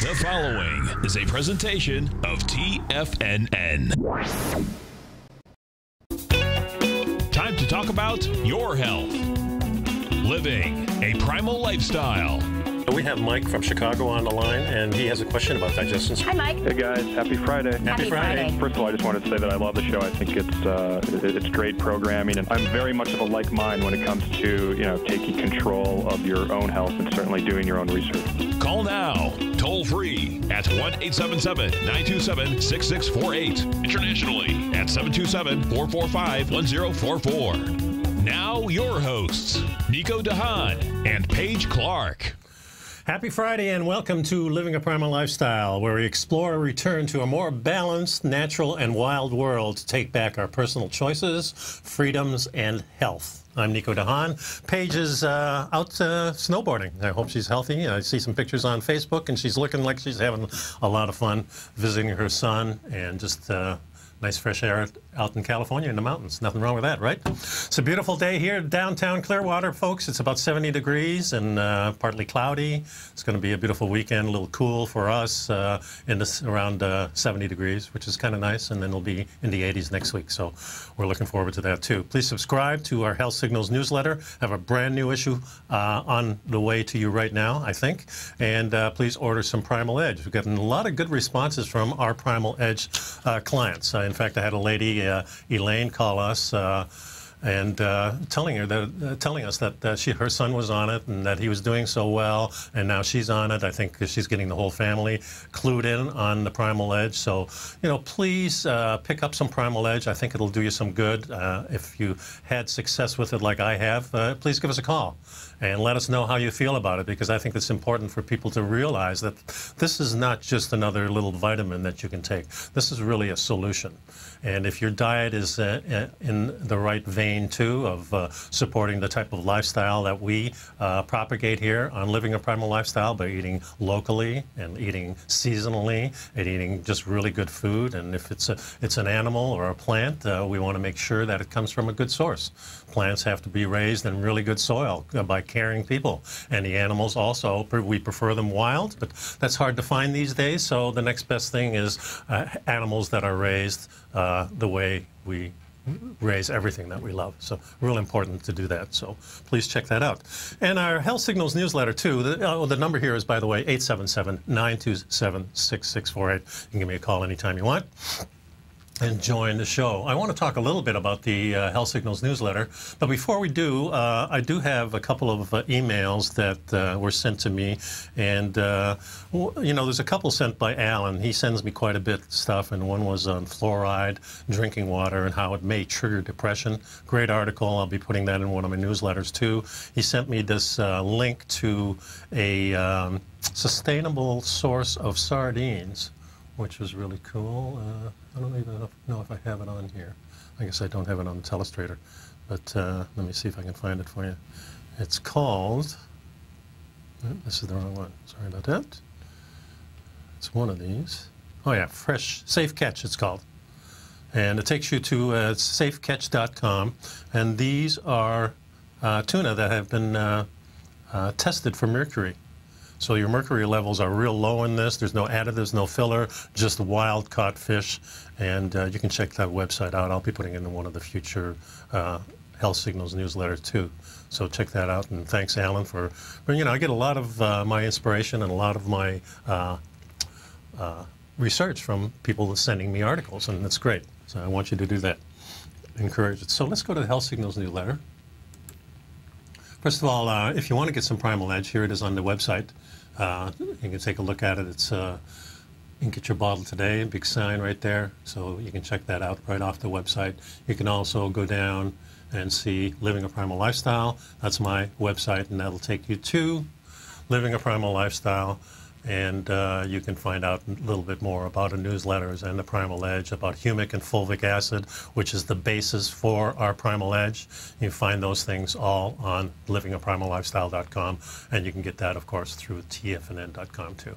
The following is a presentation of TFNN. Time to talk about your health. Living a primal lifestyle. We have Mike from Chicago on the line, and he has a question about digestion. Hi, Mike. Hey, guys. Happy Friday. Happy Friday. First of all, I just wanted to say that I love the show. I think it's great programming, and I'm very much of a like mind when it comes to, taking control of your own health and certainly doing your own research. Call now, toll free at 1-877-927-6648. Internationally at 727-445-1044. Now your hosts, Nico, DeHaan, and Paige, Clarke. Happy Friday and welcome to Living a Primal Lifestyle, where we explore a return to a more balanced, natural, and wild world to take back our personal choices, freedoms, and health. I'm Nico, DeHaan. Paige is out snowboarding. I hope she's healthy. I see some pictures on Facebook, and she's looking like she's having a lot of fun visiting her son and just nice fresh air out in California in the mountains. Nothing wrong with that, right? It's a beautiful day here downtown Clearwater, folks. It's about 70 degrees and partly cloudy. It's going to be a beautiful weekend, a little cool for us around 70 degrees, which is kind of nice, and then it'll be in the 80s next week. So we're looking forward to that, too. Please subscribe to our Health Signals newsletter. I have a brand new issue on the way to you right now, I think. And please order some Primal Edge. We've gotten a lot of good responses from our Primal Edge clients. In fact, I had a lady, Elaine, call us and telling us that her son was on it and that he was doing so well, and now she's on it. I think she's getting the whole family clued in on the Primal Edge. So, please pick up some Primal Edge. I think it'll do you some good. If you had success with it like I have, please give us a call and let us know how you feel about it, because I think it's important for people to realize that this is not just another little vitamin that you can take. This is really a solution. And if your diet is in the right vein, too, of supporting the type of lifestyle that we propagate here on Living a Primal Lifestyle by eating locally and eating seasonally and eating just really good food, and if it's an animal or a plant, we want to make sure that it comes from a good source. Plants have to be raised in really good soil by caring people, and the animals also, we prefer them wild, but that's hard to find these days, so the next best thing is animals that are raised the way we raise everything that we love. So real important to do that. So please check that out. And our Health Signals newsletter, too. The number here is, by the way, 877-927-6648. You can give me a call anytime you want and join the show. I want to talk a little bit about the Health Signals newsletter, but before we do, I do have a couple of emails that were sent to me, and there's a couple sent by Alan. He sends me quite a bit of stuff, and one was on fluoride, drinking water, and how it may trigger depression. Great article. I'll be putting that in one of my newsletters, too. He sent me this link to a sustainable source of sardines, which was really cool. I don't even know if I have it on here. I guess I don't have it on the Telestrator, but let me see if I can find it for you. It's called, this is the wrong one, sorry about that. It's one of these. Oh yeah, Fresh Safe Catch it's called. And it takes you to safecatch.com, and these are tuna that have been tested for mercury. So your mercury levels are real low in this. There's no additives, no filler, just wild-caught fish. And you can check that website out. I'll be putting it in one of the future Health Signals newsletters, too. So check that out. And thanks, Alan, for I get a lot of my inspiration and a lot of my research from people sending me articles, and it's great. So I want you to do that. Encourage it. So let's go to the Health Signals newsletter. First of all, if you want to get some Primal Edge, here it is on the website. You can take a look at it. It's you can get your bottle today, big sign right there. So you can check that out right off the website. You can also go down and see Living a Primal Lifestyle. That's my website, and that'll take you to Living a Primal Lifestyle. And you can find out a little bit more about our newsletters and the Primal Edge, about humic and fulvic acid, which is the basis for our Primal Edge. You find those things all on livingaprimallifestyle.com, and you can get that, of course, through TFNN.com, too.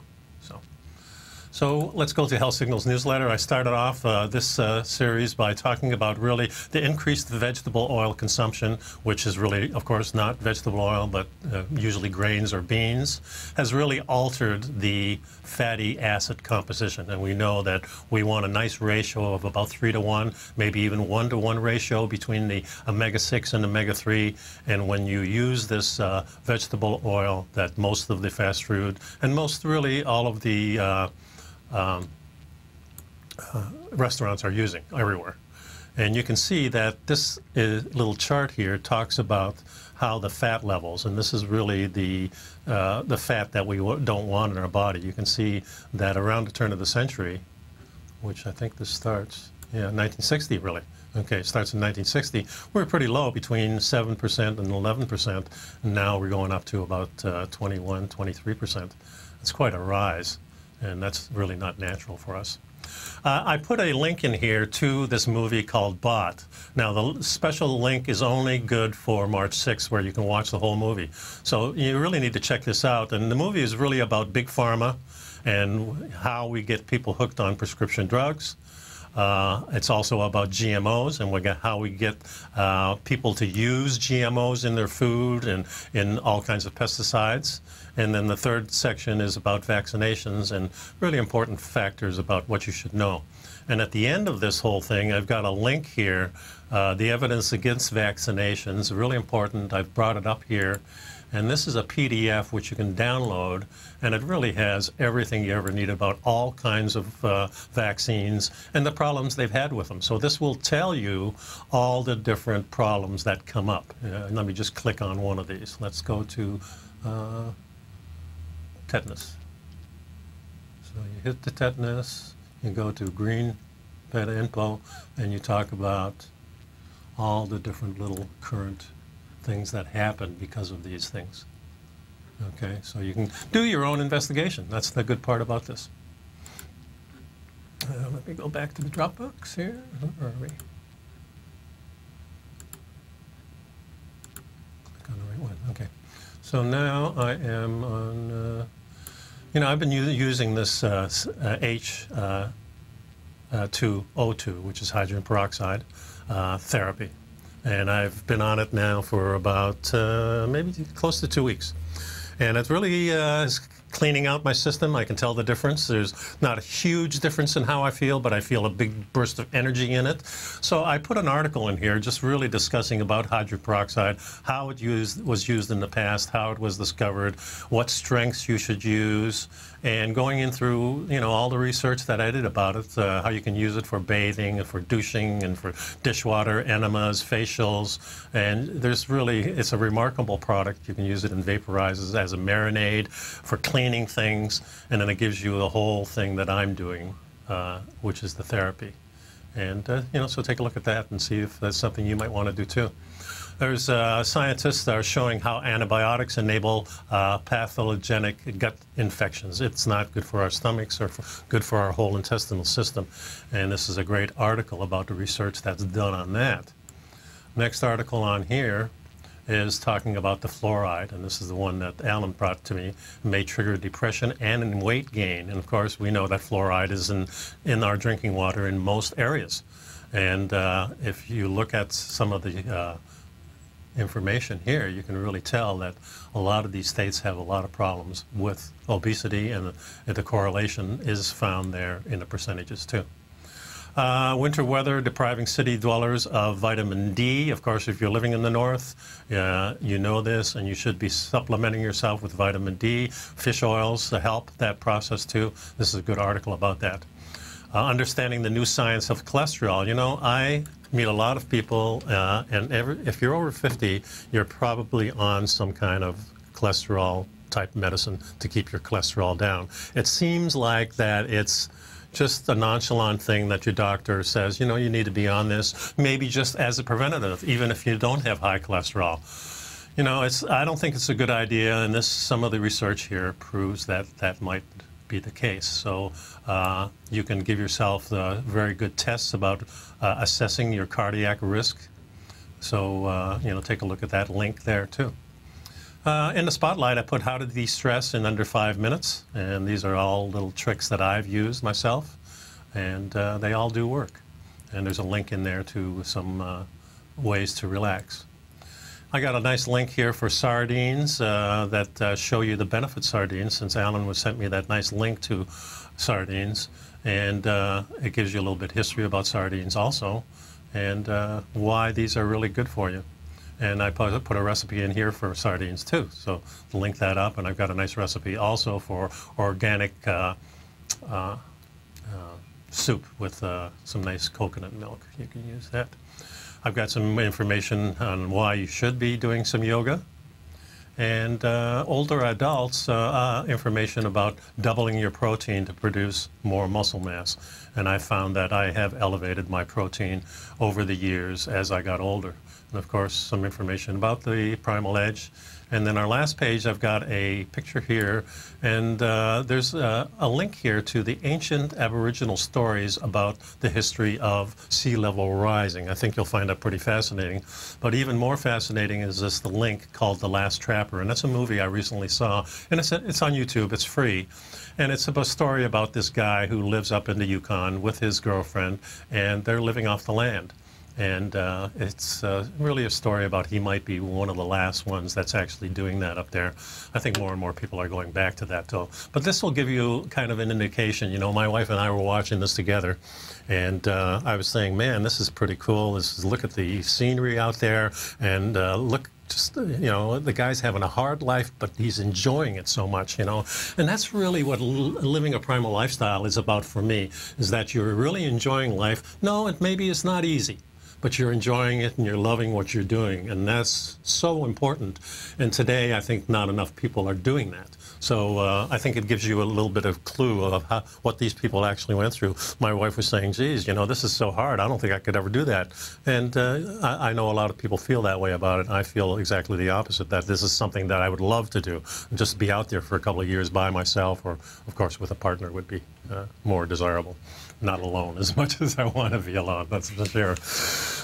So let's go to Health Signals newsletter. I started off this series by talking about really the increased vegetable oil consumption, which is really, of course, not vegetable oil, but usually grains or beans, has really altered the fatty acid composition. And we know that we want a nice ratio of about 3-to-1, maybe even 1-to-1 ratio between the omega-6 and omega-3. And when you use this vegetable oil that most of the fast food and most really all of the restaurants are using everywhere. And you can see that this little chart here talks about how the fat levels, and this is really the fat that we don't want in our body. You can see that around the turn of the century, which I think this starts, 1960 really. Okay, it starts in 1960. We're pretty low, between 7% and 11%, and now we're going up to about 21, 23%. It's quite a rise, and that's really not natural for us. I put a link in here to this movie called Bot. Now, the special link is only good for March 6th, where you can watch the whole movie. So you really need to check this out. And the movie is really about Big Pharma and how we get people hooked on prescription drugs. It's also about GMOs and how we get people to use GMOs in their food and in all kinds of pesticides. And then the third section is about vaccinations and really important factors about what you should know. And at the end of this whole thing, I've got a link here, the evidence against vaccinations, really important. I've brought it up here. And this is a PDF which you can download, and it really has everything you ever need about all kinds of vaccines and the problems they've had with them. So this will tell you all the different problems that come up. Let me just click on one of these. Let's go to tetanus. So you hit the tetanus, you go to green beta info, and you talk about all the different little current things that happen because of these things. Okay, so you can do your own investigation. That's the good part about this. Let me go back to the Dropbox here. Where are we? Click on the right one. Okay. So now I am on, I've been using this H2O2, which is hydrogen peroxide therapy. And I've been on it now for about maybe close to 2 weeks. And it really is cleaning out my system. I can tell the difference. There's not a huge difference in how I feel, but I feel a big burst of energy in it. So I put an article in here just really discussing about hydrogen peroxide, how it was used in the past, how it was discovered, what strengths you should use, and going in through, all the research that I did about it, how you can use it for bathing and for douching and for dishwater, enemas, facials, and it's a remarkable product. You can use it in vaporizers as a marinade for cleaning things, and then it gives you the whole thing that I'm doing, which is the therapy. And, so take a look at that and see if that's something you might want to do too. There's scientists that are showing how antibiotics enable pathogenic gut infections. It's not good for our stomachs or good for our whole intestinal system. And this is a great article about the research that's done on that. Next article on here is talking about the fluoride, and this is the one that Alan brought to me. It may trigger depression and in weight gain. And of course, we know that fluoride is in our drinking water in most areas. And if you look at some of the information here, you can really tell that a lot of these states have a lot of problems with obesity, and the correlation is found there in the percentages too. Winter weather depriving city dwellers of vitamin D. Of course, if you're living in the north, you know this, and you should be supplementing yourself with vitamin D. Fish oils to help that process too. This is a good article about that. Understanding the new science of cholesterol. I meet a lot of people, and if you're over 50, you're probably on some kind of cholesterol type medicine to keep your cholesterol down. It seems like that it's just a nonchalant thing that your doctor says, you need to be on this, maybe just as a preventative, even if you don't have high cholesterol. I don't think it's a good idea, and some of the research here proves that that might be the case. So you can give yourself very good tests about assessing your cardiac risk. So, take a look at that link there too. In the spotlight, I put how to de-stress in under 5 minutes, and these are all little tricks that I've used myself, and they all do work. And there's a link in there to some ways to relax. I got a nice link here for sardines that show you the benefit sardines, since Alan sent me that nice link to sardines, and it gives you a little bit history about sardines also, and why these are really good for you. And I put a recipe in here for sardines too, so link that up. And I've got a nice recipe also for organic soup with some nice coconut milk. You can use that. I've got some information on why you should be doing some yoga. And older adults, information about doubling your protein to produce more muscle mass. And I found that I have elevated my protein over the years as I got older. And of course, some information about the Primal Edge. And then our last page, I've got a picture here, and there's a link here to the ancient Aboriginal stories about the history of sea level rising. I think you'll find that pretty fascinating. But even more fascinating is the link called The Last Trapper, and that's a movie I recently saw, and it's on YouTube. It's free. And it's a story about this guy who lives up in the Yukon with his girlfriend, and they're living off the land. And it's really a story about he might be one of the last ones that's actually doing that up there. I think more and more people are going back to that, though. But this will give you kind of an indication. You know, my wife and I were watching this together, and I was saying, man, this is pretty cool. Look at the scenery out there, and look. Just, you know, the guy's having a hard life, but he's enjoying it so much, you know. And that's really what living a primal lifestyle is about for me, is that you're really enjoying life. No, maybe it's not easy, but you're enjoying it and you're loving what you're doing. And that's so important. And today, I think not enough people are doing that. So I think it gives you a little bit of clue of what these people actually went through. My wife was saying, geez, you know, this is so hard. I don't think I could ever do that. And I know a lot of people feel that way about it. I feel exactly the opposite, that this is something that I would love to do. Just be out there for a couple of years by myself, or, of course, with a partner would be more desirable. Not alone as much as I want to be alone, that's for sure.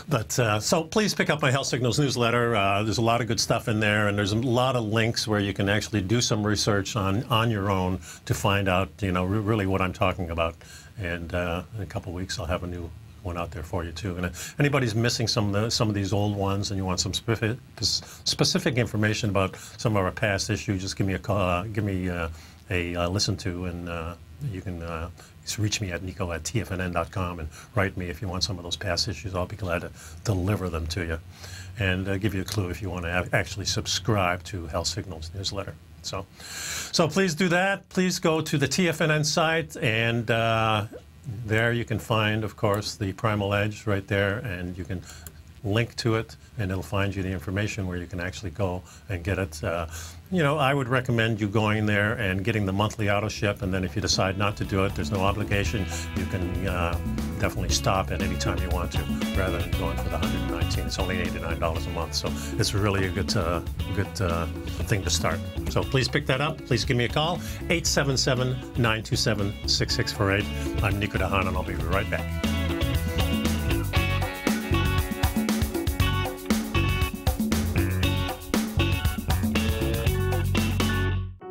But so please pick up my Health Signals newsletter. There's a lot of good stuff in there, and there's a lot of links where you can actually do some research on your own to find out, you know, really what I'm talking about. And in a couple of weeks, I'll have a new one out there for you too. And if anybody's missing some of these old ones, and you want some specific information about some of our past issues, just give me a call, give me a listen to, and you can reach me at Nico@TFNN.com and write me if you want some of those past issues. I'll be glad to deliver them to you, and give you a clue if you want to actually subscribe to Health Signals newsletter. So please do that. Please go to the TFNN site, and there you can find, of course, the Primal Edge right there, and you can link to it, and it'll find you the information where you can actually go and get it. You know, I would recommend you going there and getting the monthly auto ship, and then if you decide not to do it, there's no obligation. You can definitely stop at any time you want to, rather than going for the $119. It's only $89 a month, so it's really a good thing to start. So please pick that up. Please give me a call, 877-927-6648. I'm Nico DeHaan, and I'll be right back.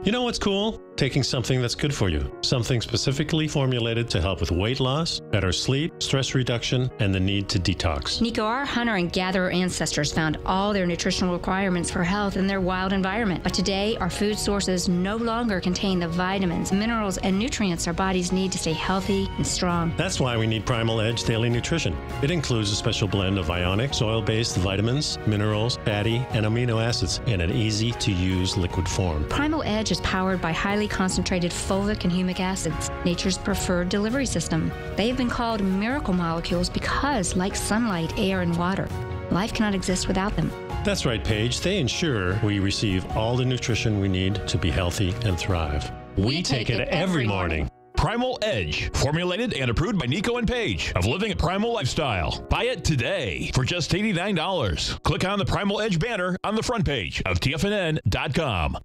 You know what's cool? Taking something that's good for you. Something specifically formulated to help with weight loss, better sleep, stress reduction, and the need to detox. Nico, our hunter and gatherer ancestors found all their nutritional requirements for health in their wild environment. But today, our food sources no longer contain the vitamins, minerals, and nutrients our bodies need to stay healthy and strong. That's why we need Primal Edge Daily Nutrition. It includes a special blend of ionic, soil-based vitamins, minerals, fatty, and amino acids in an easy-to-use liquid form. Primal Edge is powered by highly concentrated fulvic and humic acids, nature's preferred delivery system. They've been called miracle molecules because, like sunlight, air, and water, life cannot exist without them. That's right, Paige. They ensure we receive all the nutrition we need to be healthy and thrive. We take it every morning. Primal Edge, formulated and approved by Nico and Paige of Living a Primal Lifestyle. Buy it today for just $89. Click on the Primal Edge banner on the front page of TFNN.com.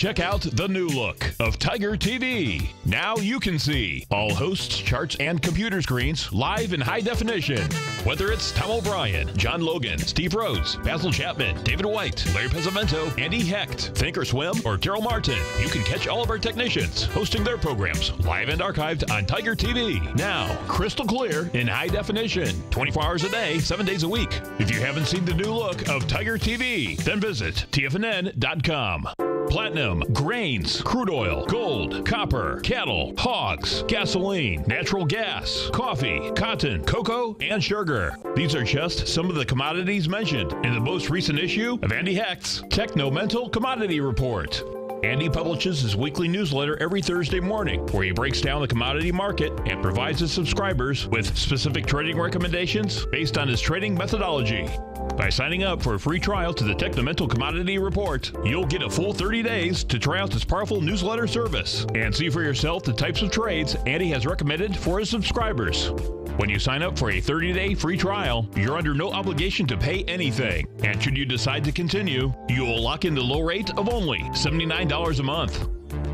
Check out the new look of Tiger TV. Now you can see all hosts, charts, and computer screens live in high definition. Whether it's Tom O'Brien, John Logan, Steve Rhodes, Basil Chapman, David White, Larry Pesavento, Andy Hecht, Thinkorswim, or Daryl Martin, you can catch all of our technicians hosting their programs live and archived on Tiger TV. Now, crystal clear in high definition, 24 hours a day, 7 days a week. If you haven't seen the new look of Tiger TV, then visit TFNN.com. Platinum, grains, crude oil, gold, copper, cattle, hogs, gasoline, natural gas, coffee, cotton, cocoa, and sugar. These are just some of the commodities mentioned in the most recent issue of Andy Hecht's Techno-Mental Commodity Report. Andy publishes his weekly newsletter every Thursday morning, where he breaks down the commodity market and provides his subscribers with specific trading recommendations based on his trading methodology. By signing up for a free trial to the Techno-Mental Commodity Report, you'll get a full 30 days to try out this powerful newsletter service and see for yourself the types of trades Andy has recommended for his subscribers. When you sign up for a 30-day free trial, you're under no obligation to pay anything. And should you decide to continue, you will lock in the low rate of only $79 a month.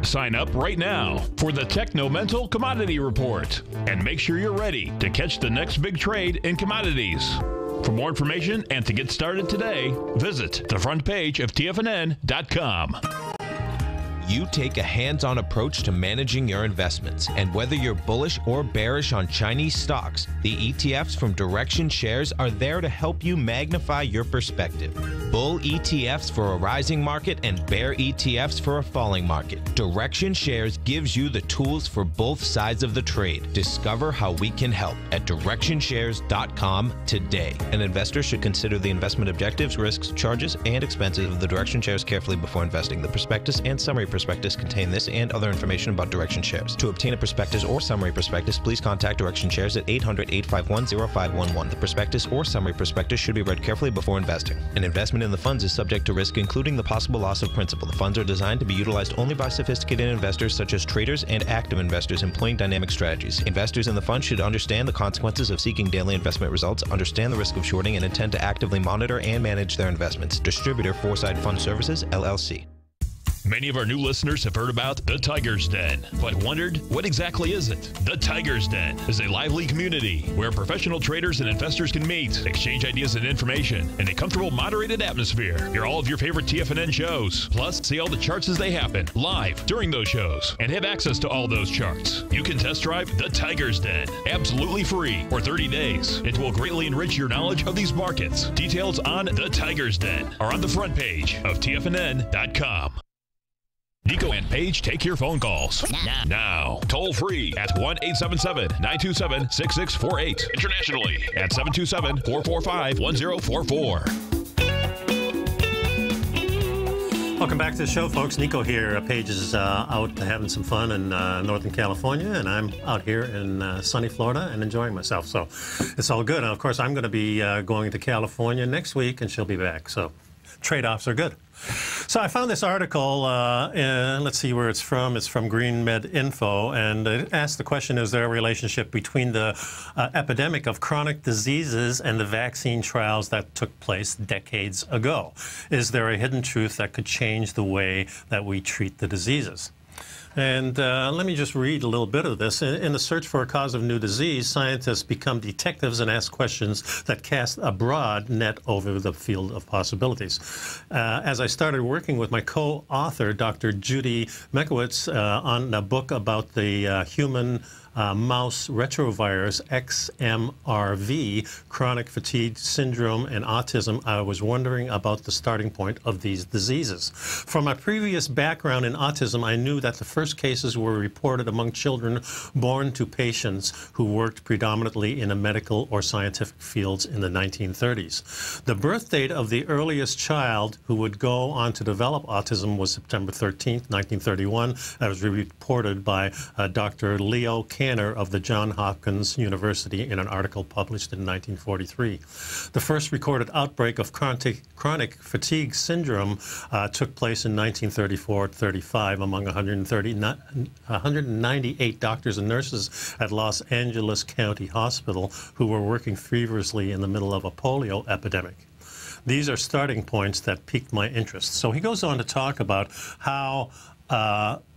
Sign up right now for the Techno-Mental Commodity Report and make sure you're ready to catch the next big trade in commodities. For more information and to get started today, visit the front page of TFNN.com. You take a hands-on approach to managing your investments, and whether you're bullish or bearish on Chinese stocks, the ETFs from Direction Shares are there to help you magnify your perspective. Bull ETFs for a rising market and bear ETFs for a falling market. Direction Shares gives you the tools for both sides of the trade. Discover how we can help at DirectionShares.com today. An investor should consider the investment objectives, risks, charges, and expenses of the Direction Shares carefully before investing. The prospectus and summary prospectus contain this and other information about Direction Shares. To obtain a prospectus or summary prospectus, please contact Direction Shares at 800-851-0511. The prospectus or summary prospectus should be read carefully before investing. An investment in the funds is subject to risk, including the possible loss of principal. The funds are designed to be utilized only by sophisticated investors such as traders and active investors employing dynamic strategies. Investors in the fund should understand the consequences of seeking daily investment results, understand the risk of shorting, and intend to actively monitor and manage their investments. Distributor Foresight Fund Services, LLC. Many of our new listeners have heard about the Tiger's Den, but wondered, what exactly is it? The Tiger's Den is a lively community where professional traders and investors can meet, exchange ideas and information in a comfortable, moderated atmosphere. Hear all of your favorite TFNN shows, plus see all the charts as they happen live during those shows, and have access to all those charts. You can test drive the Tiger's Den absolutely free for 30 days. It will greatly enrich your knowledge of these markets. Details on the Tiger's Den are on the front page of TFNN.com. Nico and Paige take your phone calls now. Toll free at 1-877-927-6648. Internationally at 727-445-1044. Welcome back to the show, folks. Nico here. Paige is out having some fun in Northern California, and I'm out here in sunny Florida and enjoying myself. So it's all good. And of course, I'm going to be going to California next week, and she'll be back. So trade-offs are good. So I found this article, let's see where it's from. It's from Green Med Info, and it asks the question, is there a relationship between the epidemic of chronic diseases and the vaccine trials that took place decades ago? Is there a hidden truth that could change the way that we treat the diseases? And let me just read a little bit of this. In the search for a cause of new disease, scientists become detectives and ask questions that cast a broad net over the field of possibilities. As I started working with my co-author, Dr. Judy Mekowitz, on a book about the human mouse retrovirus XMRV, chronic fatigue syndrome, and autism, I was wondering about the starting point of these diseases. From my previous background in autism, I knew that the first cases were reported among children born to patients who worked predominantly in the medical or scientific fields in the 1930s. The birth date of the earliest child who would go on to develop autism was September 13th, 1931. That was reported by Dr. Leo Cantor of the Johns Hopkins University in an article published in 1943. The first recorded outbreak of chronic fatigue syndrome took place in 1934-35 among 198 doctors and nurses at Los Angeles County Hospital who were working feverishly in the middle of a polio epidemic. these are starting points that piqued my interest. So he goes on to talk about how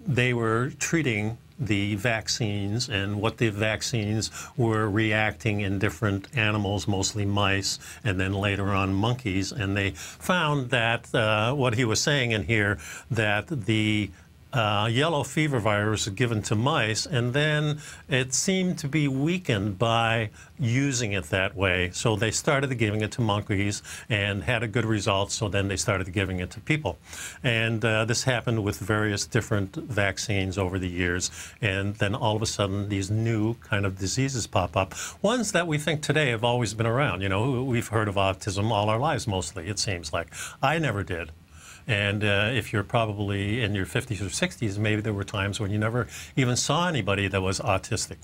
they were treating the vaccines and what the vaccines were reacting in different animals, mostly mice, and then later on monkeys. And they found that what he was saying in here, that the yellow fever virus was given to mice, and then it seemed to be weakened by using it that way. So they started giving it to monkeys and had a good result, so then they started giving it to people. And this happened with various different vaccines over the years, and then all of a sudden these new kind of diseases pop up, ones that we think today have always been around. You know, we've heard of autism all our lives mostly, it seems like. I never did. And if you're probably in your 50s or 60s, maybe there were times when you never even saw anybody that was autistic,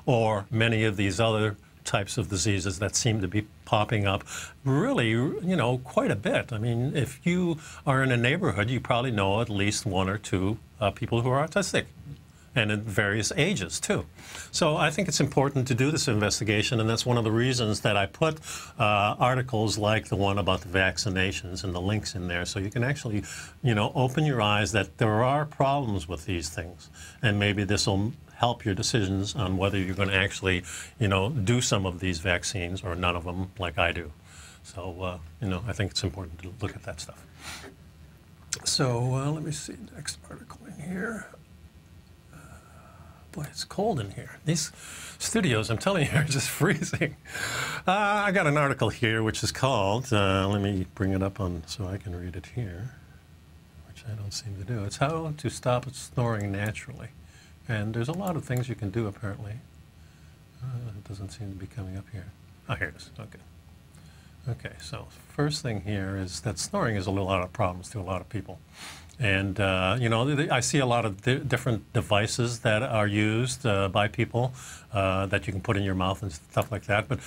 or many of these other types of diseases that seem to be popping up really, you know, quite a bit. I mean, if you are in a neighborhood, you probably know at least one or two people who are autistic, and in various ages too. So I think it's important to do this investigation, and that's one of the reasons that I put articles like the one about the vaccinations and the links in there, so you can actually, you know, open your eyes that there are problems with these things, and maybe this will help your decisions on whether you're going to actually, you know, do some of these vaccines or none of them like I do. So, you know, I think it's important to look at that stuff. So let me see, next article in here. Boy, it's cold in here. These studios, I'm telling you, are just freezing. I got an article here which is called, let me bring it up on so I can read it here, which I don't seem to do. It's How to Stop Snoring Naturally. And there's a lot of things you can do, apparently. It doesn't seem to be coming up here. Oh, here it is. Okay. Okay, so first thing here is that snoring is a lot of problems to a lot of people. And, you know, I see a lot of different devices that are used by people that you can put in your mouth and stuff like that. But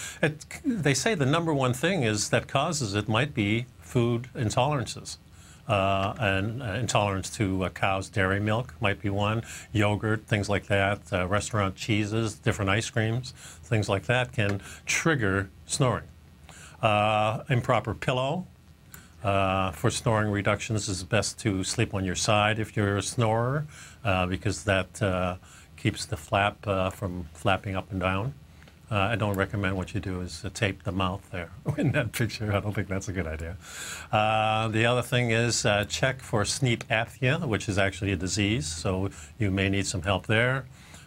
they say the number one thing is that causes it might be food intolerances. And intolerance to cow's dairy milk might be one, yogurt, things like that, restaurant cheeses, different ice creams, things like that can trigger snoring. Improper pillow. For snoring reductions, it's best to sleep on your side if you're a snorer, because that keeps the flap from flapping up and down. I don't recommend what you do is tape the mouth there in that picture. I don't think that's a good idea. The other thing is check for sleep apnea, which is actually a disease, so you may need some help there.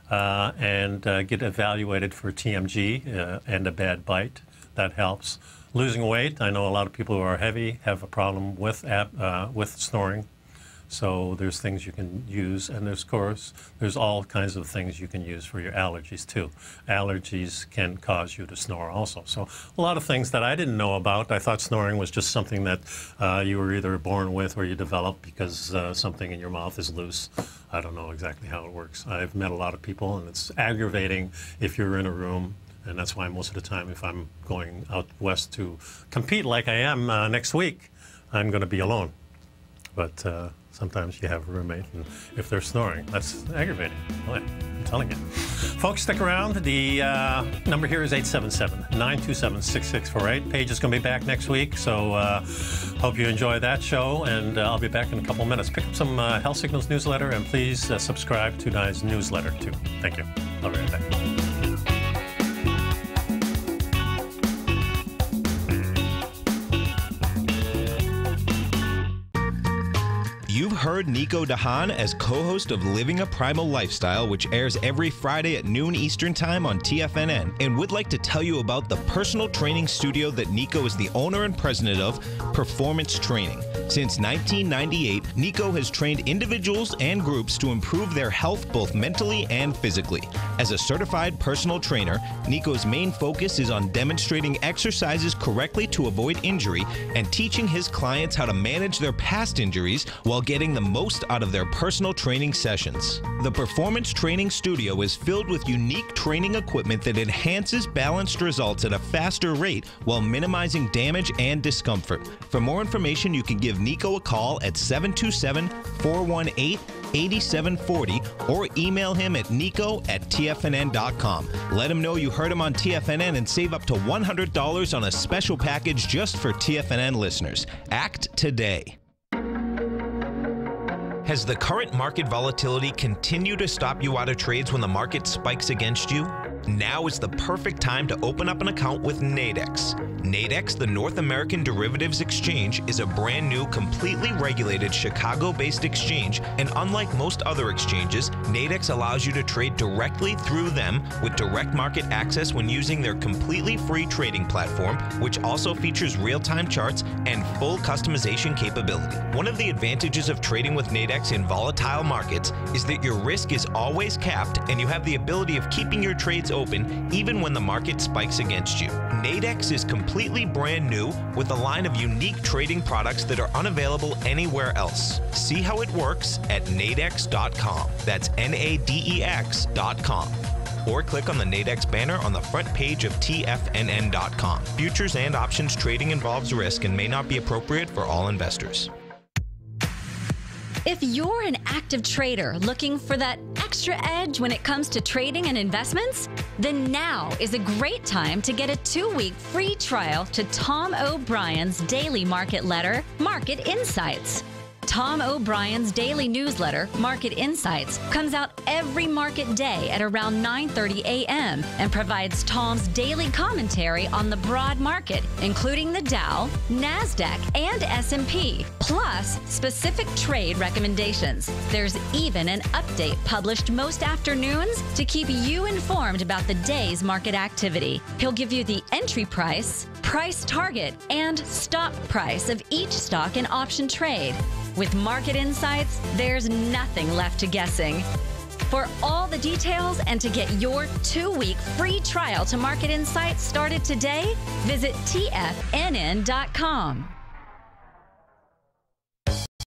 And get evaluated for TMG and a bad bite. That helps. Losing weight, I know a lot of people who are heavy have a problem with snoring. So there's things you can use, and of course, there's all kinds of things you can use for your allergies too. Allergies can cause you to snore also. So a lot of things that I didn't know about. I thought snoring was just something that you were either born with or you develop because something in your mouth is loose. I don't know exactly how it works. I've met a lot of people, and it's aggravating if you're in a room. And that's why most of the time, if I'm going out west to compete like I am next week, I'm going to be alone. But sometimes you have a roommate, and if they're snoring, that's aggravating. Boy, I'm telling you. Folks, stick around. The number here is 877-927-6648. Paige is going to be back next week, so hope you enjoy that show, and I'll be back in a couple minutes. Pick up some Health Signals newsletter, and please subscribe to tonight's newsletter, too. Thank you. I'll be right back. You've heard Nico DeHaan as co-host of Living a Primal Lifestyle, which airs every Friday at noon Eastern Time on TFNN, and would like to tell you about the personal training studio that Nico is the owner and president of, Performance Training. Since 1998, Nico has trained individuals and groups to improve their health both mentally and physically. As a certified personal trainer, Nico's main focus is on demonstrating exercises correctly to avoid injury and teaching his clients how to manage their past injuries while getting the most out of their personal training sessions. The Performance Training Studio is filled with unique training equipment that enhances balanced results at a faster rate while minimizing damage and discomfort. For more information, you can give Nico a call at 727-418 8740 or email him at nico@tfnn.com. Let him know you heard him on TFNN and save up to $100 on a special package just for TFNN listeners. Act today. Has the current market volatility continued to stop you out of trades when the market spikes against you? Now is the perfect time to open up an account with Nadex. Nadex, the North American Derivatives Exchange, is a brand new, completely regulated Chicago-based exchange, and unlike most other exchanges, Nadex allows you to trade directly through them with direct market access when using their completely free trading platform, which also features real-time charts and full customization capability. One of the advantages of trading with Nadex in volatile markets is that your risk is always capped and you have the ability of keeping your trades open even when the market spikes against you. Nadex is completely brand new with a line of unique trading products that are unavailable anywhere else. See how it works at nadex.com. That's NADEX.com. Or click on the Nadex banner on the front page of TFNN.com. Futures and options trading involves risk and may not be appropriate for all investors. If you're an active trader looking for that extra edge when it comes to trading and investments, then now is a great time to get a 2-week free trial to Tom O'Brien's daily market letter, Market Insights. Tom O'Brien's daily newsletter, Market Insights, comes out every market day at around 9:30 a.m. and provides Tom's daily commentary on the broad market, including the Dow, NASDAQ, and S&P, plus specific trade recommendations. There's even an update published most afternoons to keep you informed about the day's market activity. He'll give you the entry price, price target, and stop price of each stock and option trade. With Market Insights, there's nothing left to guessing. For all the details and to get your 2-week free trial to Market Insights started today, visit TFNN.com.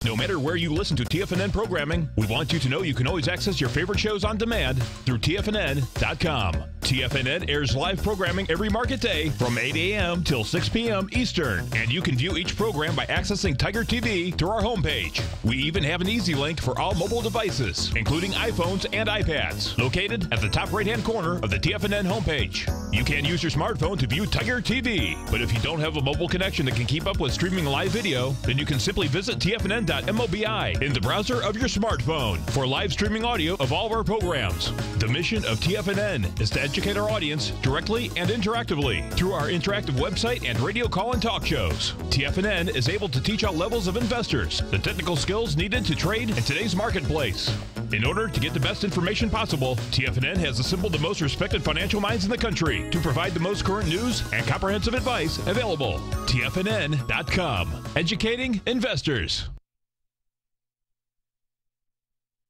No matter where you listen to TFNN programming, we want you to know you can always access your favorite shows on demand through TFNN.com. TFNN airs live programming every market day from 8 a.m. till 6 p.m. Eastern, and you can view each program by accessing Tiger TV through our homepage. We even have an easy link for all mobile devices, including iPhones and iPads, located at the top right-hand corner of the TFNN homepage. You can use your smartphone to view Tiger TV, but if you don't have a mobile connection that can keep up with streaming live video, then you can simply visit TFNN.mobi in the browser of your smartphone for live streaming audio of all of our programs. The mission of TFNN is to educate our audience directly and interactively through our interactive website and radio call and talk shows. TFNN is able to teach all levels of investors the technical skills needed to trade in today's marketplace. In order to get the best information possible, TFNN has assembled the most respected financial minds in the country to provide the most current news and comprehensive advice available. TFNN.com. Educating investors.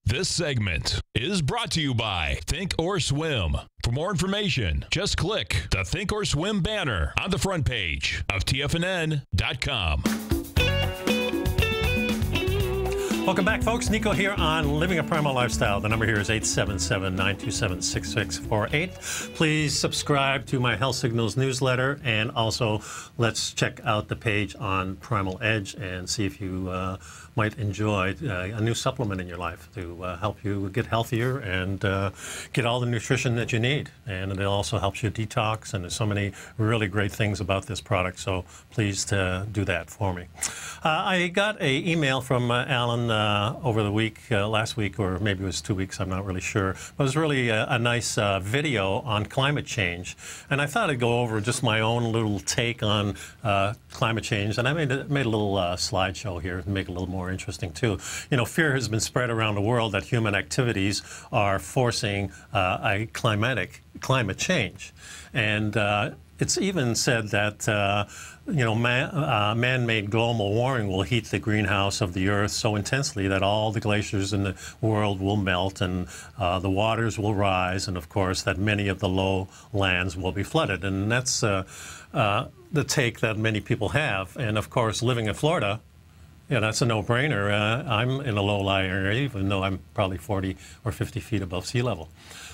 This segment is brought to you by Think or Swim. For more information, just click the Think or Swim banner on the front page of TFNN.com. Welcome back, folks. Nico here on Living a Primal Lifestyle. The number here is 877-927-6648. Please subscribe to my Health Signals newsletter, and also let's check out the page on Primal Edge and see if you might enjoy a new supplement in your life to help you get healthier and get all the nutrition that you need. And it also helps you detox, and there's so many really great things about this product, so please do that for me. I got an email from Alan over the week, last week, or maybe it was 2 weeks, I'm not really sure. But it was really a nice video on climate change. And I thought I'd go over just my own little take on climate change. And I made a little slideshow here to make it a little more interesting, too. You know, fear has been spread around the world that human activities are forcing a climate change. And it's even said that you know, man-made global warming will heat the greenhouse of the Earth so intensely that all the glaciers in the world will melt, and the waters will rise, and of course that many of the lowlands will be flooded. And that's the take that many people have. And of course, living in Florida, yeah, that's a no-brainer. I'm in a low-lying area, even though I'm probably 40 or 50 feet above sea level.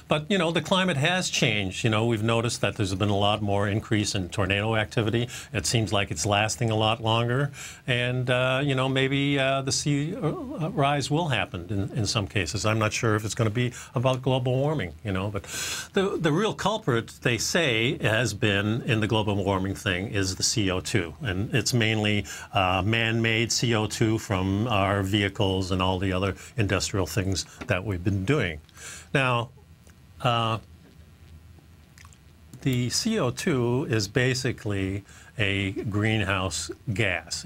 But, you know, the climate has changed. You know, we've noticed that there's been a lot more increase in tornado activity. It seems like it's lasting a lot longer. And, you know, maybe the sea rise will happen in some cases. I'm not sure if it's going to be about global warming, you know. But the real culprit, they say, has been in the global warming thing is the CO2. And it's mainly man-made CO2 from our vehicles and all the other industrial things that we've been doing. Now, the CO2 is basically a greenhouse gas.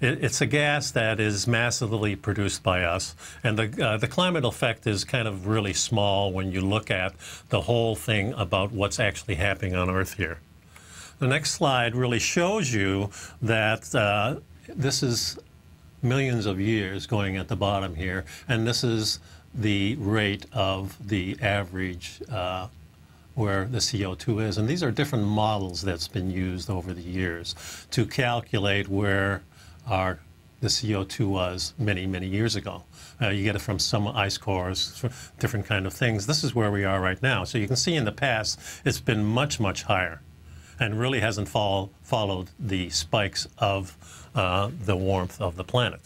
It's a gas that is massively produced by us, and the climate effect is kind of really small when you look at the whole thing about what's actually happening on Earth here. The next slide really shows you that this is millions of years going at the bottom here, and this is the rate of the average where the CO2 is. And these are different models that's been used over the years to calculate where the CO2 was many, many years ago. You get it from some ice cores, different kind of things. This is where we are right now. So you can see in the past, it's been much, much higher and really hasn't followed the spikes of the warmth of the planet.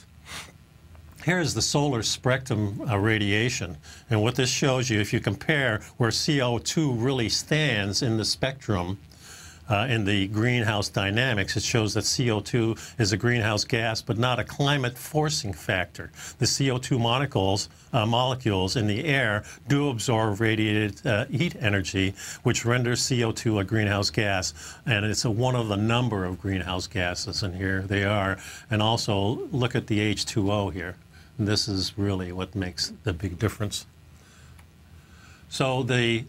Here's the solar spectrum radiation, and what this shows you, if you compare where CO2 really stands in the spectrum, in the greenhouse dynamics, it shows that CO2 is a greenhouse gas, but not a climate forcing factor. The CO2 molecules in the air do absorb radiated heat energy, which renders CO2 a greenhouse gas, and it's one of the number of greenhouse gases, and here they are. And also, look at the H2O here. This is really what makes the big difference. So the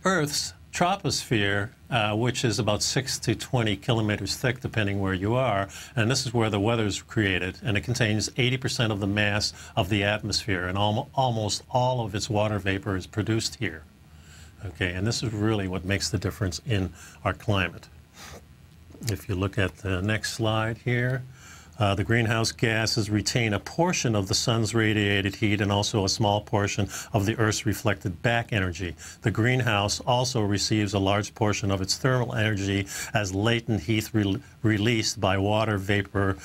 Earth's troposphere, which is about 6 to 20 kilometers thick, depending where you are, and this is where the weather is created, and it contains 80% of the mass of the atmosphere, and almost all of its water vapor is produced here. Okay, and this is really what makes the difference in our climate. If you look at the next slide here, the greenhouse gases retain a portion of the sun's radiated heat and also a small portion of the Earth's reflected back energy. The greenhouse also receives a large portion of its thermal energy as latent heat released by water vapor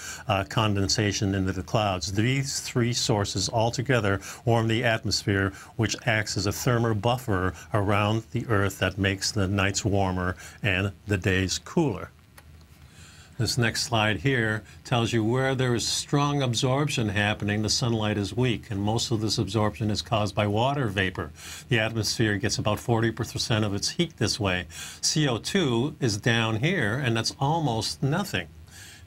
condensation into the clouds. These three sources altogether warm the atmosphere, which acts as a thermal buffer around the Earth that makes the nights warmer and the days cooler. This next slide here tells you where there is strong absorption happening, the sunlight is weak, and most of this absorption is caused by water vapor. The atmosphere gets about 40% of its heat this way. CO2 is down here, and that's almost nothing.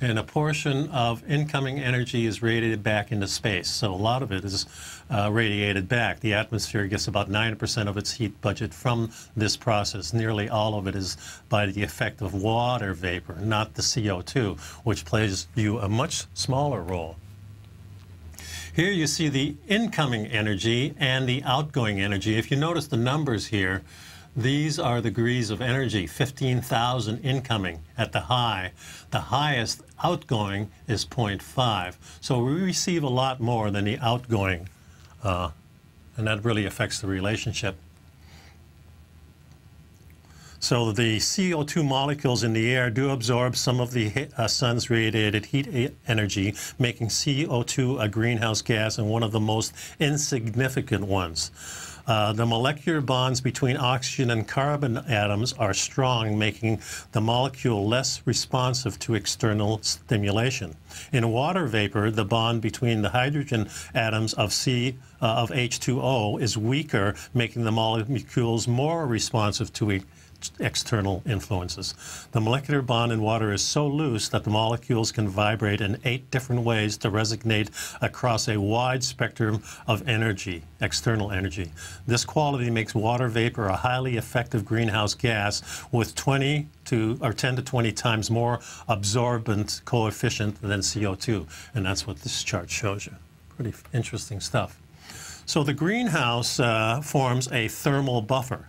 And a portion of incoming energy is radiated back into space. So a lot of it is radiated back. The atmosphere gets about 9% of its heat budget from this process. Nearly all of it is by the effect of water vapor, not the CO2, which plays you a much smaller role. Here you see the incoming energy and the outgoing energy. If you notice the numbers here, these are the degrees of energy, 15,000 incoming at the high. The highest outgoing is 0.5. So we receive a lot more than the outgoing, and that really affects the relationship. So the CO2 molecules in the air do absorb some of the sun's radiated heat energy, making CO2 a greenhouse gas and one of the most insignificant ones. The molecular bonds between oxygen and carbon atoms are strong, making the molecule less responsive to external stimulation. In water vapor, the bond between the hydrogen atoms of H2O is weaker, making the molecules more responsive to external influences. The molecular bond in water is so loose that the molecules can vibrate in 8 different ways to resonate across a wide spectrum of energy, external energy. This quality makes water vapor a highly effective greenhouse gas with 10 to 20 times more absorbent coefficient than CO2, and that's what this chart shows you. Pretty interesting stuff. So the greenhouse forms a thermal buffer.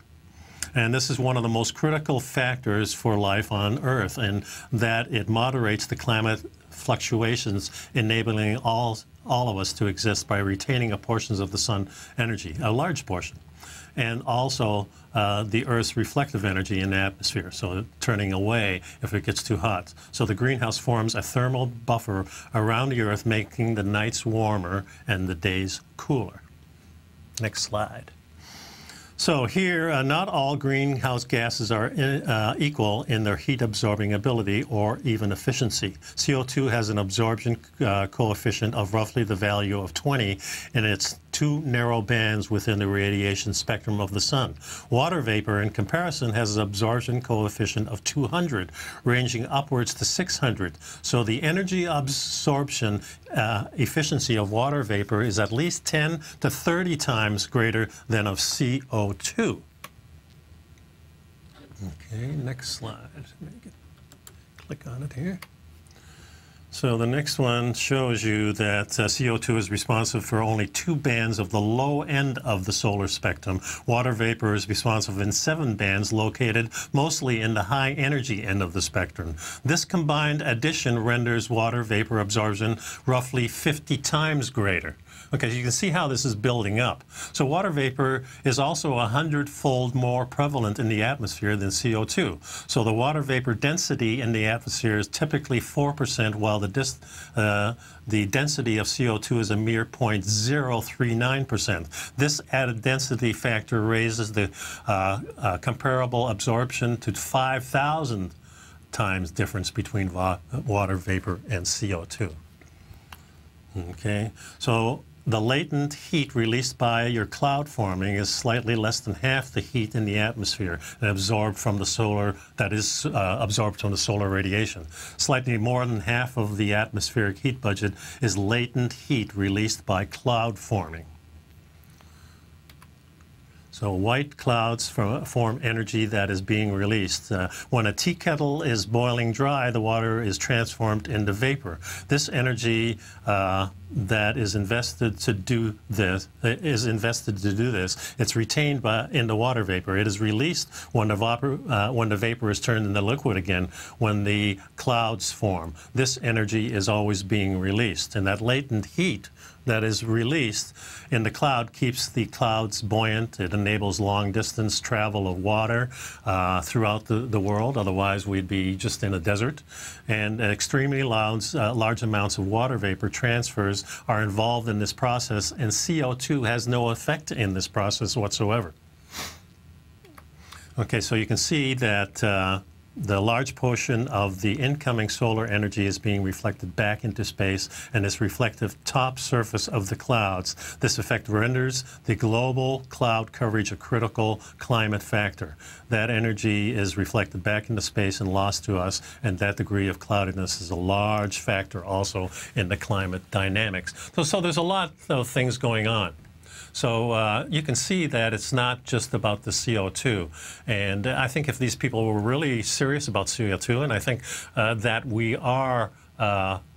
And this is one of the most critical factors for life on Earth, in that it moderates the climate fluctuations, enabling all of us to exist by retaining a portion of the sun energy, a large portion. and also the Earth's reflective energy in the atmosphere, so turning away if it gets too hot. So the greenhouse forms a thermal buffer around the Earth, making the nights warmer and the days cooler. Next slide. So here, not all greenhouse gases are equal in their heat-absorbing ability or even efficiency. CO2 has an absorption coefficient of roughly the value of 20 in its two narrow bands within the radiation spectrum of the sun. Water vapor, in comparison, has an absorption coefficient of 200, ranging upwards to 600. So the energy absorption efficiency of water vapor is at least 10 to 30 times greater than of CO2. Okay, next slide. Click on it here. So the next one shows you that CO2 is responsive for only 2 bands of the low end of the solar spectrum. Water vapor is responsive in 7 bands located mostly in the high energy end of the spectrum. This combined addition renders water vapor absorption roughly 50 times greater. Okay, so you can see how this is building up. So water vapor is also 100-fold more prevalent in the atmosphere than CO2. So the water vapor density in the atmosphere is typically 4%, while the density of CO2 is a mere 0.039%. This added density factor raises the comparable absorption to 5,000 times difference between water vapor and CO2. Okay, so the latent heat released by your cloud forming is slightly less than half the heat in the atmosphere and absorbed from the solar, absorbed from the solar radiation. Slightly more than half of the atmospheric heat budget is latent heat released by cloud forming. So white clouds form energy that is being released. When a tea kettle is boiling dry, the water is transformed into vapor. This energy that is invested to do this it's retained in the water vapor. It is released when the vapor is turned into liquid again, when the clouds form. This energy is always being released, and that latent heat that is released in the cloud keeps the clouds buoyant. It enables long-distance travel of water throughout the world. Otherwise, we'd be just in a desert. And extremely large amounts of water vapor transfers are involved in this process, and CO2 has no effect in this process whatsoever. Okay, so you can see that the large portion of the incoming solar energy is being reflected back into space and this reflective top surface of the clouds. This effect renders the global cloud coverage a critical climate factor. That energy is reflected back into space and lost to us, and that degree of cloudiness is a large factor also in the climate dynamics. So there's a lot of things going on. So you can see that it's not just about the CO2. And I think if these people were really serious about CO2, and I think that we are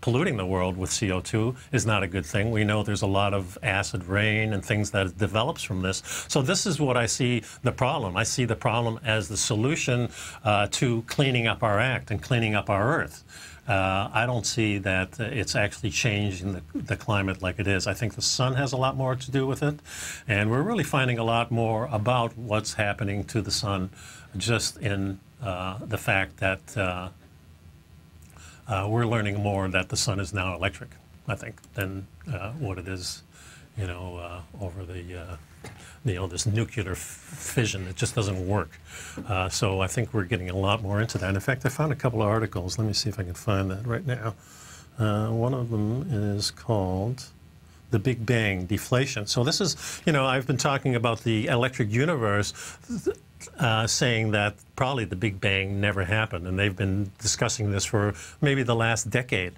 polluting the world with CO2 is not a good thing. We know there's a lot of acid rain and things that develops from this. So this is what I see the problem. I see the problem as the solution to cleaning up our act and cleaning up our Earth. I don't see that it's actually changing the climate like it is. I think the sun has a lot more to do with it, and we're really finding a lot more about what's happening to the sun just in the fact that we're learning more that the sun is now electric, I think, than what it is, over the this nuclear fission. It just doesn't work. So I think we're getting a lot more into that. In fact, I found a couple of articles. Let me see if I can find that right now. One of them is called The Big Bang Deflation. So this is, I've been talking about the electric universe, saying that probably the Big Bang never happened. And they've been discussing this for maybe the last decade.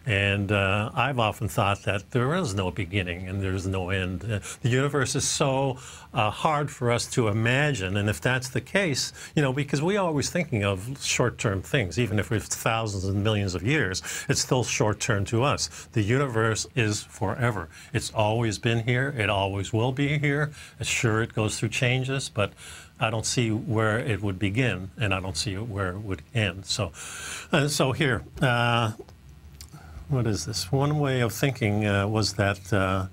And I've often thought that there is no beginning and there's no end. The universe is so hard for us to imagine. And if that's the case, because we're always thinking of short-term things, even if it's thousands and millions of years, it's still short-term to us. The universe is forever. It's always been here. It always will be here. Sure, it goes through changes, but I don't see where it would begin, and I don't see where it would end. So here. What is this? One way of thinking was that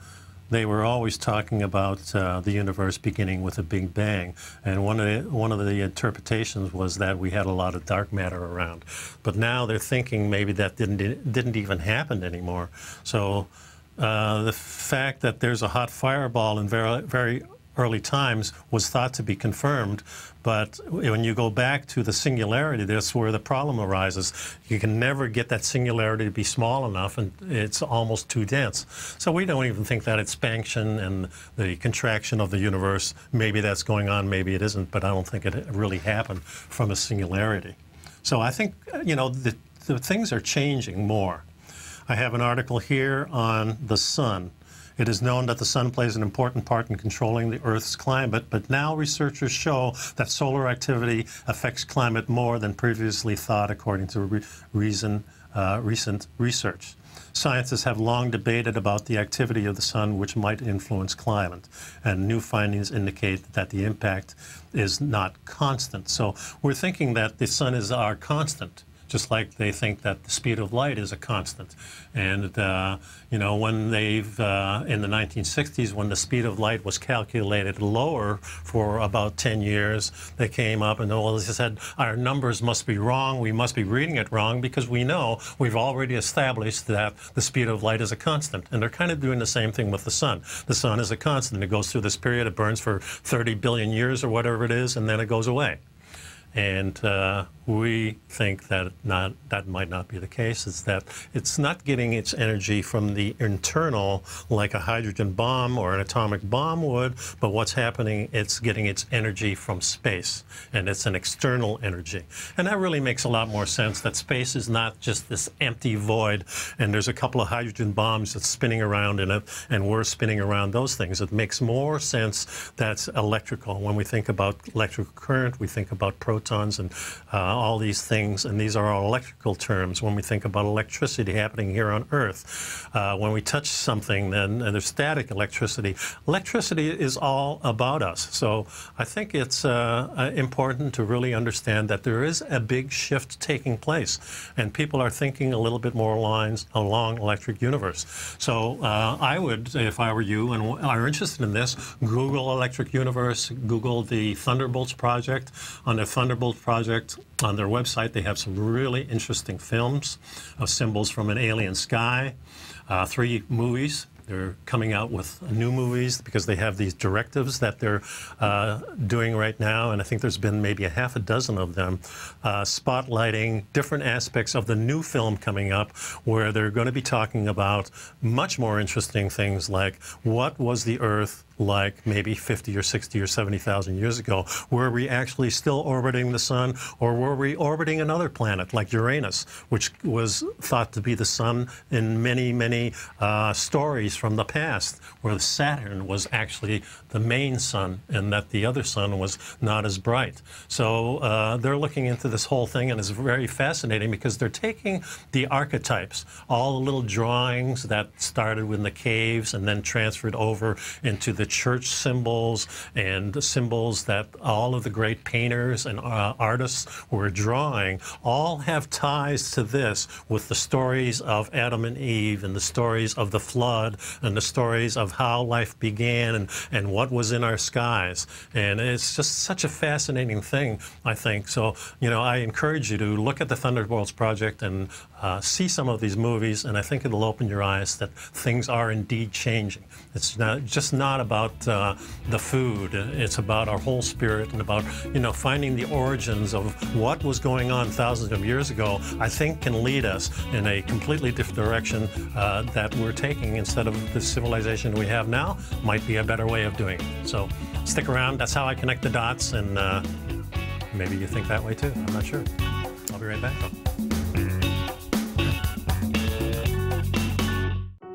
they were always talking about the universe beginning with a Big Bang. And one of the interpretations was that we had a lot of dark matter around. But now they're thinking maybe that didn't even happen anymore. So the fact that there's a hot fireball in very early times was thought to be confirmed, but when you go back to the singularity, that's where the problem arises. You can never get that singularity to be small enough, and it's almost too dense. So we don't even think that expansion and the contraction of the universe, maybe that's going on, maybe it isn't, but I don't think it really happened from a singularity. So I think, you know, the things are changing more. I have an article here on the sun. It is known that the sun plays an important part in controlling the Earth's climate, but now researchers show that solar activity affects climate more than previously thought, according to recent research. Scientists have long debated about the activity of the sun, which might influence climate, and new findings indicate that the impact is not constant. So we're thinking that the sun is our constant, just like they think that the speed of light is a constant. And, you know, when they've, in the 1960s, when the speed of light was calculated lower for about 10 years, they came up and, well, they said, our numbers must be wrong, we must be reading it wrong, because we know we've already established that the speed of light is a constant. And they're kind of doing the same thing with the sun. The sun is a constant. It goes through this period, it burns for 30 billion years or whatever it is, and then it goes away. And we think that that might not be the case. Is that it's not getting its energy from the internal, like a hydrogen bomb or an atomic bomb would, but what's happening, it's getting its energy from space, and it's an external energy. And that really makes a lot more sense, that space is not just this empty void, and there's a couple of hydrogen bombs that's spinning around in it, and we're spinning around those things. It makes more sense that's electrical. When we think about electrical current, we think about protons and all these things, and these are all electrical terms. When we think about electricity happening here on Earth, when we touch something, then there's static electricity. Electricity is all about us. So I think it's important to really understand that there is a big shift taking place, and people are thinking a little bit more along electric universe. So I would, if I were you and are interested in this, Google electric universe, Google the Thunderbolts project. On the Thunderbolts project, on their website, they have some really interesting films of symbols from an alien sky, 3 movies. They're coming out with new movies because they have these directives that they're doing right now, and I think there's been maybe a half a dozen of them, spotlighting different aspects of the new film coming up, where they're going to be talking about much more interesting things like what was the Earth like maybe 50 or 60 or 70,000 years ago? Were we actually still orbiting the sun, or were we orbiting another planet like Uranus, which was thought to be the sun in many, many stories from the past, where Saturn was actually the main sun and that the other sun was not as bright. So they're looking into this whole thing, and it's very fascinating because they're taking the archetypes, all the little drawings that started in the caves and then transferred over into the church symbols and the symbols that all of the great painters and artists were drawing, all have ties to this, with the stories of Adam and Eve and the stories of the flood and the stories of how life began and what was in our skies. And it's just such a fascinating thing, I think. So, you know, I encourage you to look at the Thunderbolts project and see some of these movies, and I think it'll open your eyes that things are indeed changing. It's just not about the food. It's about our whole spirit, and about, you know, finding the origins of what was going on thousands of years ago, I think can lead us in a completely different direction that we're taking. Instead of the civilization we have now, might be a better way of doing it. So stick around. That's how I connect the dots, and maybe you think that way too. I'm not sure. I'll be right back though.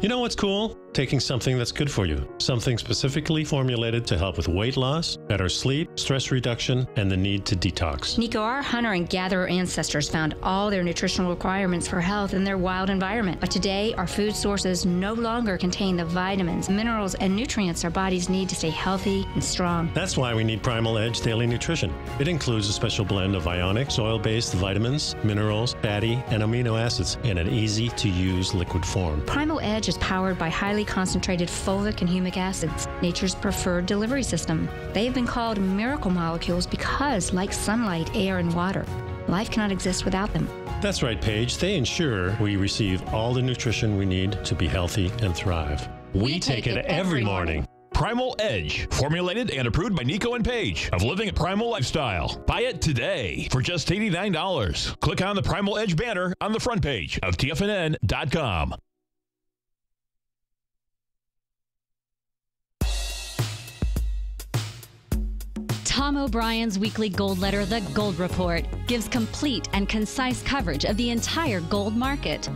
You know what's cool? Taking something that's good for you. Something specifically formulated to help with weight loss, better sleep, stress reduction, and the need to detox. Nico, our hunter and gatherer ancestors found all their nutritional requirements for health in their wild environment. But today, our food sources no longer contain the vitamins, minerals, and nutrients our bodies need to stay healthy and strong. That's why we need Primal Edge Daily Nutrition. It includes a special blend of ionic, soil-based vitamins, minerals, fatty, and amino acids in an easy-to-use liquid form. Primal Edge is powered by highly highly concentrated folic and humic acids, nature's preferred delivery system. They have been called miracle molecules because, like sunlight, air, and water, life cannot exist without them. That's right, Paige. They ensure we receive all the nutrition we need to be healthy and thrive. We take it every morning. Primal Edge, formulated and approved by Nico and Paige of Living a Primal Lifestyle. Buy it today for just $89. Click on the Primal Edge banner on the front page of TFNN.com. Tom O'Brien's weekly gold letter, The Gold Report, gives complete and concise coverage of the entire gold market.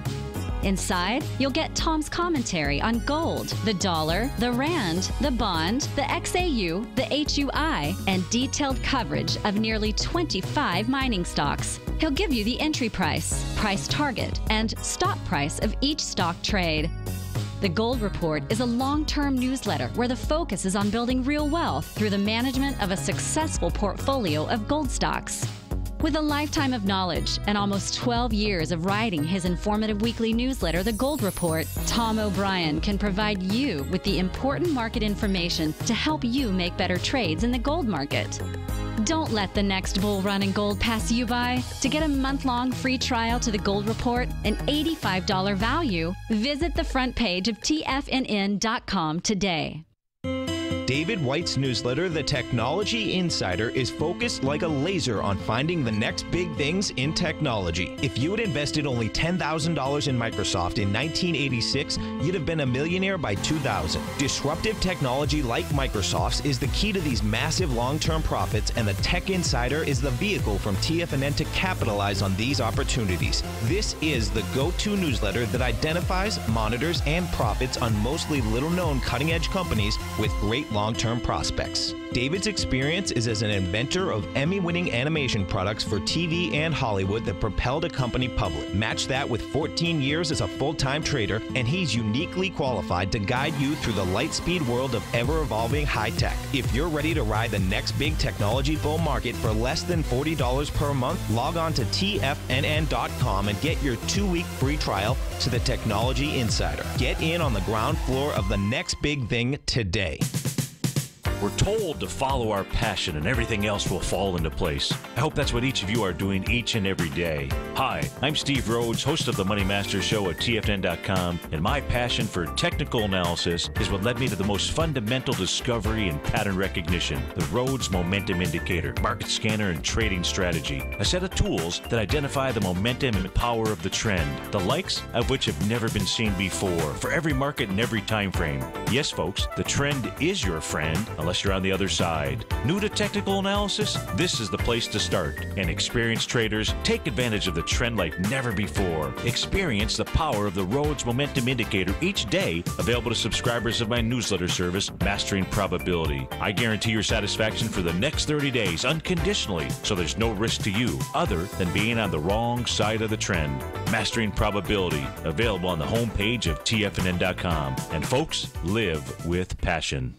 Inside, you'll get Tom's commentary on gold, the dollar, the rand, the bond, the XAU, the HUI, and detailed coverage of nearly 25 mining stocks. He'll give you the entry price, price target, and stop price of each stock trade. The Gold Report is a long-term newsletter where the focus is on building real wealth through the management of a successful portfolio of gold stocks. With a lifetime of knowledge and almost 12 years of writing his informative weekly newsletter, The Gold Report, Tom O'Brien can provide you with the important market information to help you make better trades in the gold market. Don't let the next bull run in gold pass you by. To get a month-long free trial to The Gold Report, an $85 value, visit the front page of TFNN.com today. David White's newsletter, The Technology Insider, is focused like a laser on finding the next big things in technology. If you had invested only $10,000 in Microsoft in 1986, you'd have been a millionaire by 2000. Disruptive technology like Microsoft's is the key to these massive long-term profits, and the Tech Insider is the vehicle from TFNN to capitalize on these opportunities. This is the go-to newsletter that identifies, monitors, and profits on mostly little-known cutting-edge companies with great long-term prospects. David's experience is as an inventor of Emmy-winning animation products for TV and Hollywood that propelled a company public. Match that with 14 years as a full-time trader, and he's uniquely qualified to guide you through the light-speed world of ever-evolving high-tech. If you're ready to ride the next big technology bull market for less than $40 per month, log on to TFNN.com and get your 2-week free trial to the Technology Insider. Get in on the ground floor of the next big thing today. We're told to follow our passion and everything else will fall into place. I hope that's what each of you are doing each and every day. Hi, I'm Steve Rhodes, host of the Money Master Show at TFNN.com, and my passion for technical analysis is what led me to the most fundamental discovery in pattern recognition, the Rhodes Momentum Indicator, market scanner, and trading strategy. A set of tools that identify the momentum and power of the trend, the likes of which have never been seen before, for every market and every time frame. Yes, folks, the trend is your friend, unless you're on the other side. New to technical analysis? This is the place to start. And experienced traders take advantage of the trend like never before. Experience the power of the Rhodes Momentum Indicator each day, available to subscribers of my newsletter service, Mastering Probability. I guarantee your satisfaction for the next 30 days unconditionally, so there's no risk to you other than being on the wrong side of the trend. Mastering Probability, available on the homepage of TFNN.com. And folks, live with passion.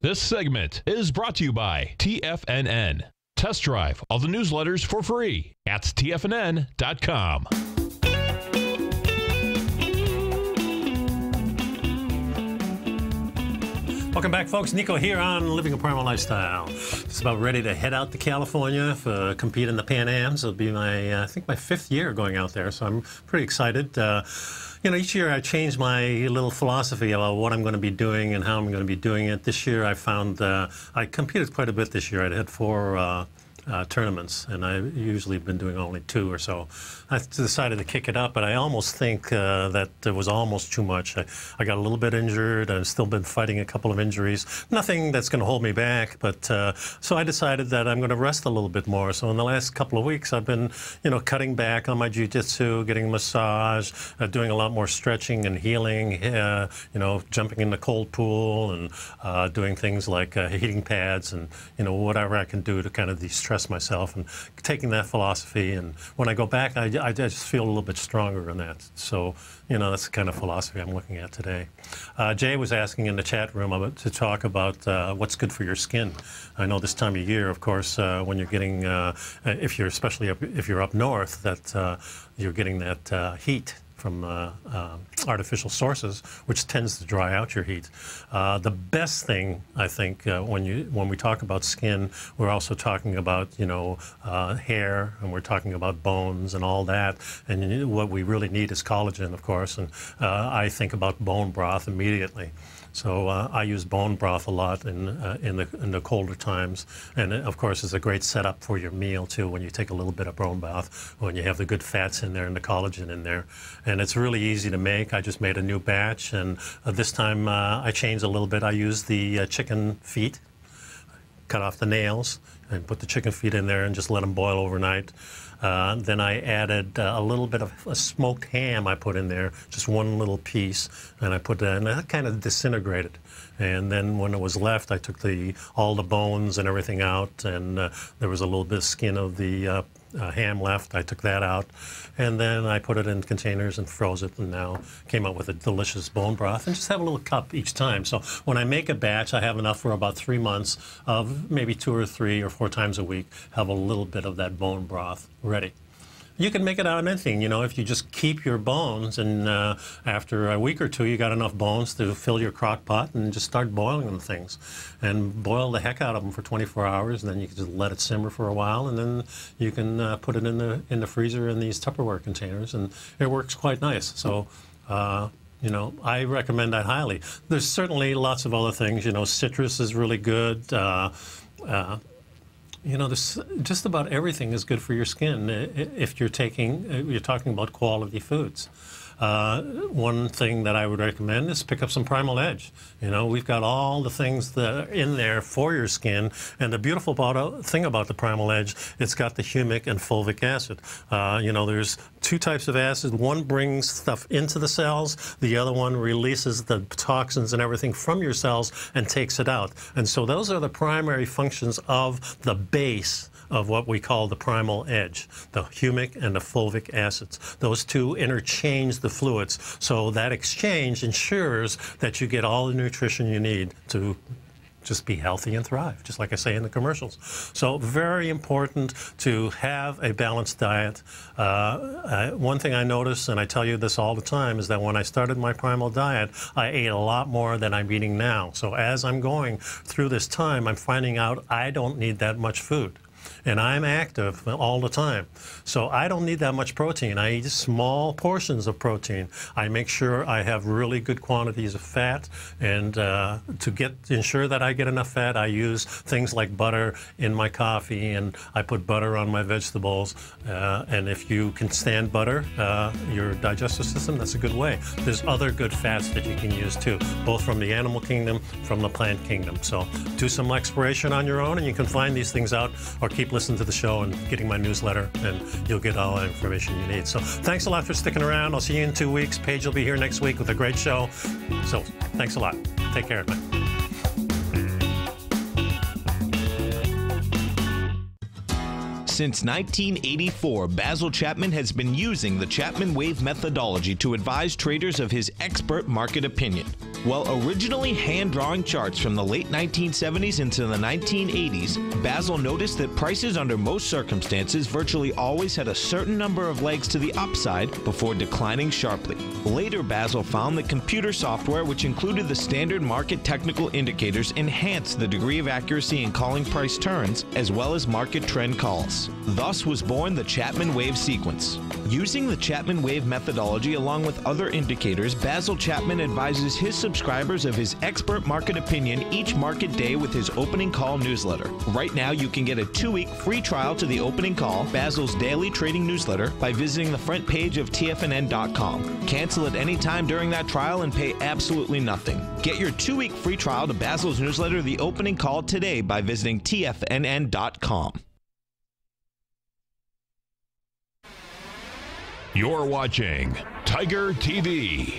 This segment is brought to you by TFNN. Test drive all the newsletters for free at TFNN.com. Welcome back, folks. Nico here on Living a Primal Lifestyle. Just about ready to head out to California for compete in the Pan Ams. It'll be my, I think, my 5th year going out there, so I'm pretty excited. You know, each year I change my little philosophy about what I'm going to be doing and how I'm going to be doing it. This year I found I competed quite a bit this year. I had 4 tournaments, and I usually been doing only 2 or so. I decided to kick it up, but I almost think that it was almost too much. I got a little bit injured. I've still been fighting a couple of injuries. Nothing that's going to hold me back, but so I decided that I'm going to rest a little bit more. So in the last couple of weeks, I've been, you know, cutting back on my jiu-jitsu, getting a massage, doing a lot more stretching and healing, you know, jumping in the cold pool and doing things like heating pads and, you know, whatever I can do to kind of de-stress myself, and taking that philosophy, and when I go back I just feel a little bit stronger in that. So, you know, that's the kind of philosophy I'm looking at today. Jay was asking in the chat room to talk about what's good for your skin. I know this time of year, of course, when you're getting, especially if you're up north, that you're getting that heat artificial sources, which tends to dry out your heat. The best thing, I think, when we talk about skin, we're also talking about, hair, and we're talking about bones and all that. And what we really need is collagen, of course. And I think about bone broth immediately. So I use bone broth a lot in the colder times, and of course it's a great setup for your meal too. When you take a little bit of bone broth, when you have the good fats in there and the collagen in there, and it's really easy to make. I just made a new batch, and this time I changed a little bit. I used the chicken feet, cut off the nails, and put the chicken feet in there and just let them boil overnight. Then I added a little bit of a smoked ham I put in there, just one little piece, and I put that, and that kind of disintegrated. And then when it was left, I took all the bones and everything out, and there was a little bit of skin of the ham left. I took that out, and then I put it in containers and froze it, and now came up with a delicious bone broth. And just have a little cup each time. So when I make a batch, I have enough for about 3 months of maybe 2 or 3 or 4 times a week, have a little bit of that bone broth ready. You can make it out of anything, if you just keep your bones, and after a week or 2, you got enough bones to fill your crock pot and just start boiling them things. And boil the heck out of them for 24 hours, and then you can just let it simmer for a while, and then you can put it in the freezer in these Tupperware containers, and it works quite nice. So, I recommend that highly. There's certainly lots of other things. Citrus is really good. This, just about everything is good for your skin if you're talking about quality foods. One thing that I would recommend is pick up some Primal Edge. We've got all the things that are in there for your skin, and the beautiful thing about the Primal Edge, it's got the humic and fulvic acid. There's 2 types of acid. One brings stuff into the cells, the other one releases the toxins and everything from your cells and takes it out. And so those are the primary functions of the base of what we call the Primal Edge, the humic and the fulvic acids. Those 2 interchange the fluids, so that exchange ensures that you get all the nutrition you need to just be healthy and thrive, just like I say in the commercials. So very important to have a balanced diet. One thing I notice, and I tell you this all the time, is that when I started my Primal diet, I ate a lot more than I'm eating now. So as I'm going through this time, I'm finding out I don't need that much food. And I'm active all the time. So I don't need that much protein. I eat small portions of protein. I make sure I have really good quantities of fat, and to ensure that I get enough fat, I use things like butter in my coffee, and I put butter on my vegetables. And if you can stand butter, your digestive system, that's a good way. There's other good fats that you can use too, both from the animal kingdom, from the plant kingdom. So do some exploration on your own, and you can find these things out, or keep listening to the show and getting my newsletter, and you'll get all the information you need. So thanks a lot for sticking around. I'll see you in 2 weeks. Paige will be here next week with a great show. So thanks a lot. Take care, man. Since 1984, Basil Chapman has been using the Chapman Wave methodology to advise traders of his expert market opinion. While originally hand-drawing charts from the late 1970s into the 1980s, Basil noticed that prices under most circumstances virtually always had a certain number of legs to the upside before declining sharply. Later, Basil found that computer software, which included the standard market technical indicators, enhanced the degree of accuracy in calling price turns, as well as market trend calls. Thus was born the Chapman Wave sequence. Using the Chapman Wave methodology along with other indicators, Basil Chapman advises his subscribers of his expert market opinion each market day with his opening call newsletter. Right now, you can get a 2-week free trial to the opening call, Basil's daily trading newsletter, by visiting the front page of TFNN.com. Cancel at any time during that trial and pay absolutely nothing. Get your 2-week free trial to Basil's newsletter, The Opening Call, today by visiting TFNN.com. You're watching Tiger TV.